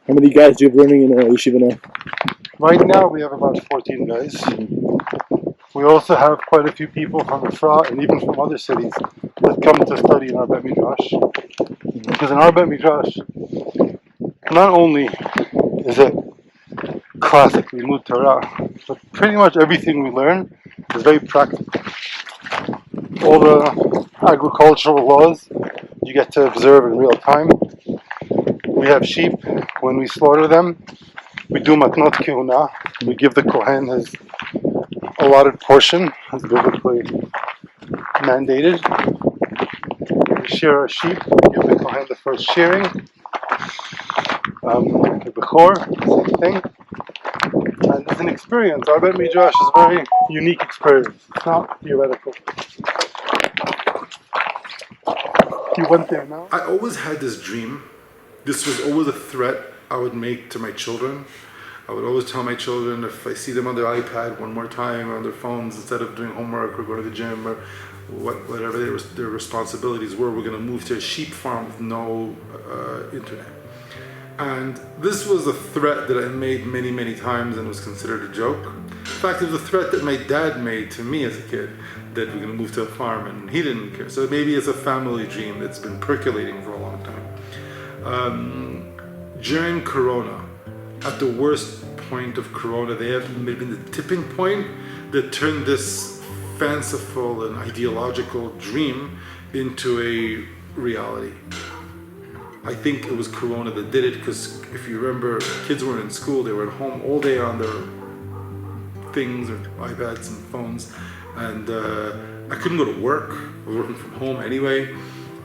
How many guys do you have learning in yeshiva now? Right now we have about 14 guys. We also have quite a few people from Ifra and even from other cities that come to study in our Bet Midrash. Because in our Bet Midrash, not only is it classic Limud Torah, but pretty much everything we learn is very practical. All the agricultural laws you get to observe in real time. We have sheep. When we slaughter them, we do matnot kehuna. We give the kohen his allotted portion, as biblically mandated. We shear our sheep. We give the kohen the first shearing. The bechor, same thing. And it's an experience. Our Bet Midrash is a very unique experience. It's not theoretical. You went there now? I always had this dream. This was always a threat I would make to my children. I would always tell my children, if I see them on their iPad one more time or on their phones, instead of doing homework or going to the gym or whatever their responsibilities were, we're going to move to a sheep farm with no internet. And this was a threat that I made many, many times and was considered a joke. In fact, it was a threat that my dad made to me as a kid, that we're going to move to a farm, and he didn't care. So maybe it's a family dream that's been percolating for a long time. During Corona, at the worst point of Corona, they have maybe the tipping point that turned this fanciful and ideological dream into a reality. I think it was Corona that did it, because if you remember, kids weren't in school, they were at home all day on their things or iPads and phones, and I couldn't go to work. I was working from home anyway,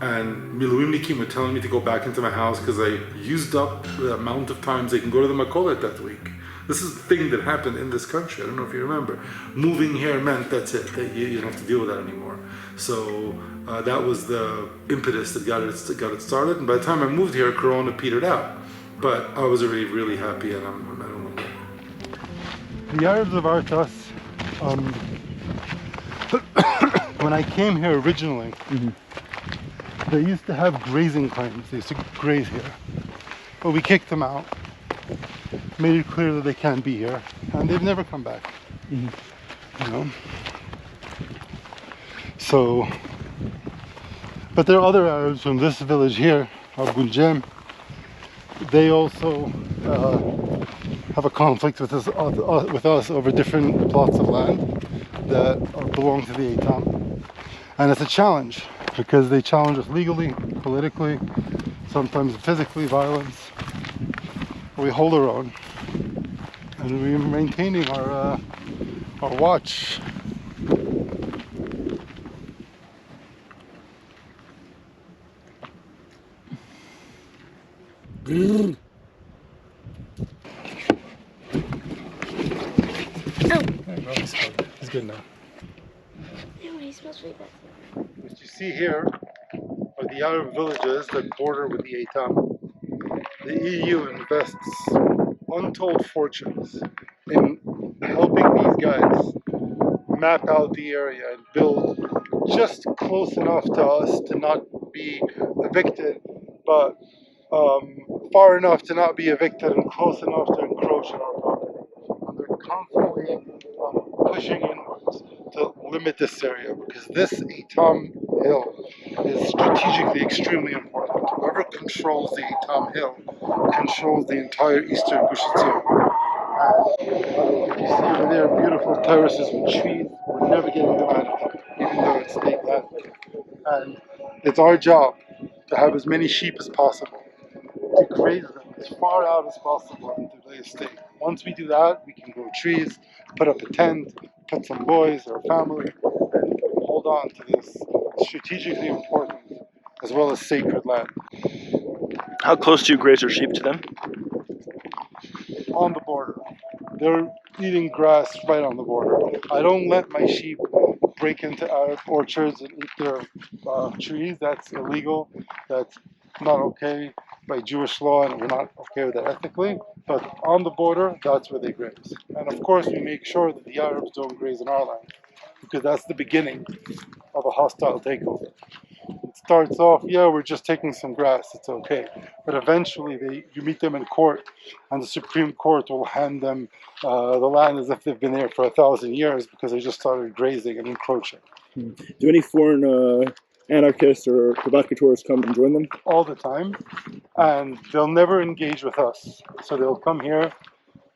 and Miluimnikim were telling me to go back into my house because I used up the amount of times they can go to the Makolet that week. This is the thing that happened in this country. I don't know if you remember. Moving here meant that's it, that you don't have to deal with that anymore. So that was the impetus that got it started. And by the time I moved here, Corona petered out. But I was already really happy, and I don't want to. The Arabs of Artas, when I came here originally, they used to have grazing claims. They used to graze here. But we kicked them out, made it clear that they can't be here, and they've never come back. You know? So, but there are other Arabs from this village here, Abu Jem. They also have a conflict with us over different plots of land that belong to the Eitam. And it's a challenge, because they challenge us legally, politically, sometimes physically, violence. We hold our own, and we're maintaining our watch. Oh. He's good now. No, he smells really bad. What you see here are the Arab villages that border with the Eitam. The EU invests untold fortunes in helping these guys map out the area and build just close enough to us to not be evicted, but far enough to not be evicted and close enough to encroach on our property. And they're constantly pushing inwards to limit this area, because this Eitam hill is strategically extremely important. Whoever controls the Eitam hill controls the entire eastern Gush Etzion. If you see over there beautiful terraces with trees, we're never getting them out of them, even though it's state land. And it's our job to have as many sheep as possible, to graze them as far out as possible into the estate. Once we do that, we can grow trees, put up a tent, put some boys or a family, and hold on to this strategically important as well as sacred land. How close do you graze your sheep to them? On the border. They're eating grass right on the border. I don't let my sheep break into Arab orchards and eat their trees. That's illegal. That's not okay by Jewish law, and we're not okay with that ethically. But on the border, that's where they graze. And of course, we make sure that the Arabs don't graze in our land, because that's the beginning of a hostile takeover. It's starts off, yeah, we're just taking some grass, it's okay. But eventually you meet them in court, and the Supreme Court will hand them the land as if they've been there for 1,000 years because they just started grazing and encroaching. Do any foreign anarchists or provocateurs come and join them? All the time, and they'll never engage with us. So they'll come here,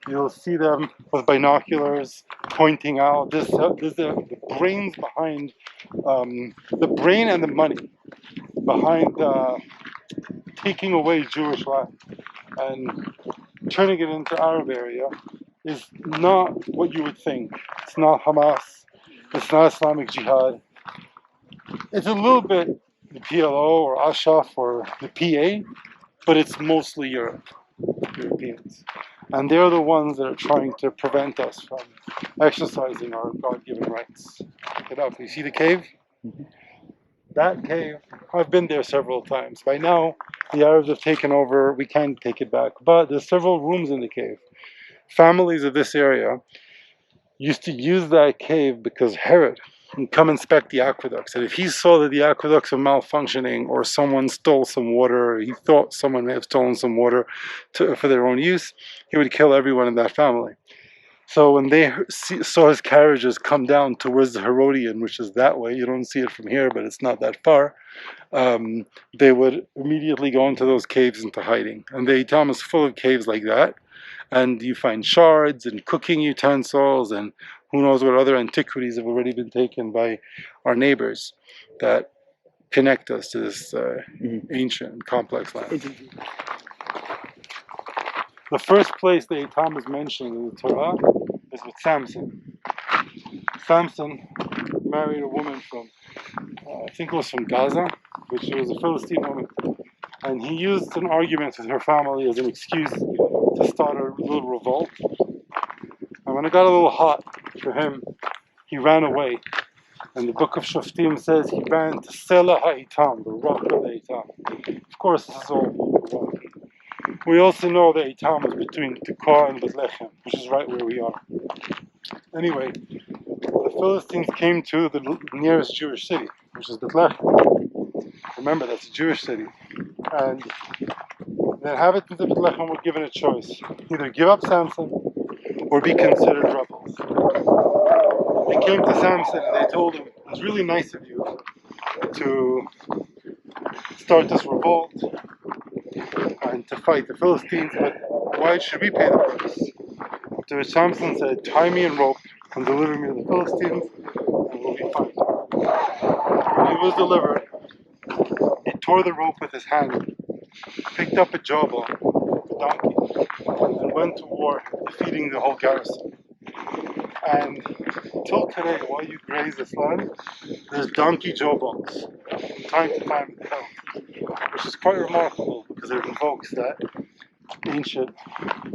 you'll see them with binoculars pointing out there's the brains behind the brain and the money behind taking away Jewish land and turning it into Arab area is not what you would think. It's not Hamas, it's not Islamic Jihad. It's a little bit the PLO or Ashraf or the PA, but it's mostly Europeans. And they're the ones that are trying to prevent us from exercising our God-given rights. Look it up. You see the cave? That cave, I've been there several times. By now, the Arabs have taken over. We can't take it back. But there's several rooms in the cave. Families of this area used to use that cave because Herod would come inspect the aqueducts. And if he saw that the aqueducts were malfunctioning or someone stole some water, or he thought someone may have stolen some water for their own use, he would kill everyone in that family. So when they saw his carriages come down towards the Herodian, which is that way, you don't see it from here, but it's not that far, they would immediately go into those caves into hiding. And the Eitam is full of caves like that. And you find shards and cooking utensils and who knows what other antiquities have already been taken by our neighbors that connect us to this ancient, complex land. The first place the Eitam is mentioned in the Torah is with Samson. Samson married a woman from, I think it was from Gaza, which was a Philistine woman. And he used an argument with her family as an excuse to start a little revolt. And when it got a little hot for him, he ran away. And the book of Shoftim says he ran to Selah HaEtam, the rock of the Eitam. Of course, this is all wrong. We also know that Eitam is between Tekoa and Bethlehem, which is right where we are. Anyway, the Philistines came to the nearest Jewish city, which is Bethlehem. Remember, that's a Jewish city. And the inhabitants of Bethlehem were given a choice. Either give up Samson or be considered rebels. They came to Samson and they told him, it's really nice of you to start this revolt and to fight the Philistines, but why should we pay the price? To which Samson said, tie me in rope and deliver me to the Philistines and we'll be fine. When he was delivered, he tore the rope with his hand, picked up a jawbone, a donkey, and went to war, defeating the whole garrison. And till today, while you graze this land, there's donkey jawbones from time to time in the hill, which is quite remarkable because it invokes that ancient,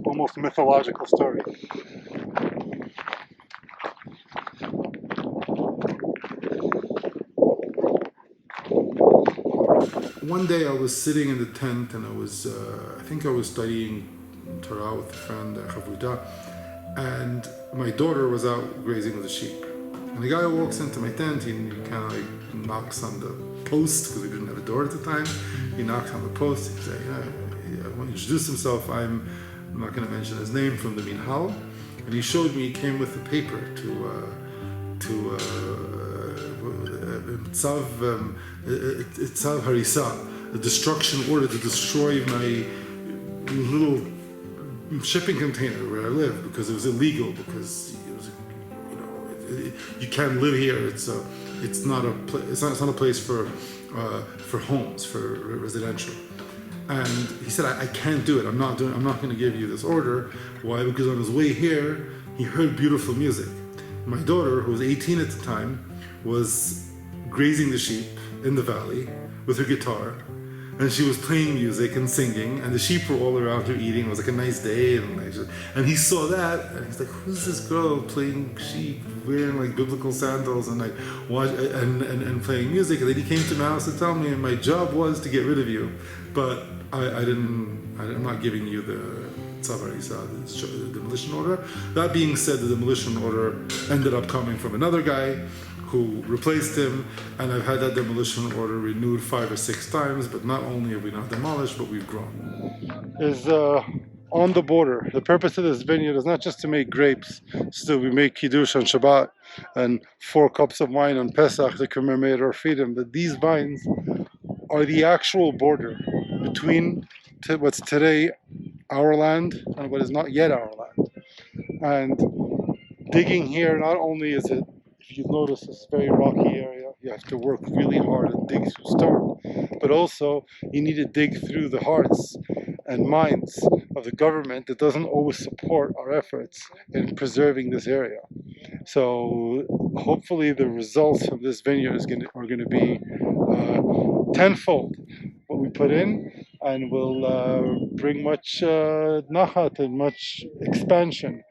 almost mythological story. One day I was sitting in the tent and I think I was studying Torah with a friend, Chavuda, and my daughter was out grazing with the sheep. And the guy walks into my tent, he kind of like knocks on the post, because we didn't have a door at the time. He knocks on the post, he says, I want to introduce himself, I'm not going to mention his name, from the Minhal. And he showed me, he came with a paper to Tzav Harisa, the destruction order to destroy my little shipping container where I live because it was illegal, because it was, you can't live here. It's not a place for homes, for residential. And he said, I can't do it. I'm not going to give you this order. Why? Because on his way here, he heard beautiful music. My daughter, who was 18 at the time, was grazing the sheep in the valley with her guitar, and she was playing music and singing, and the sheep were all around her eating. It was like a nice day, and he saw that, and he's like, "Who's this girl playing sheep, wearing like biblical sandals, and like and playing music?" And then he came to my house to tell me, and my job was to get rid of you, but I'm not giving you the Tzav Harisa, the demolition order. That being said, the demolition order ended up coming from another guy who replaced him, and I've had that demolition order renewed 5 or 6 times, but not only have we not demolished, but we've grown. Is on the border. The purpose of this vineyard is not just to make grapes, so we make Kiddush on Shabbat and 4 cups of wine on Pesach to commemorate our freedom, but these vines are the actual border between what's today our land and what is not yet our land. And digging here, not only is it, if you notice, this very rocky area, you have to work really hard and dig through stone, but also you need to dig through the hearts and minds of the government that doesn't always support our efforts in preserving this area. So hopefully the results of this vineyard are going to be tenfold what we put in, and will bring much nachat and much expansion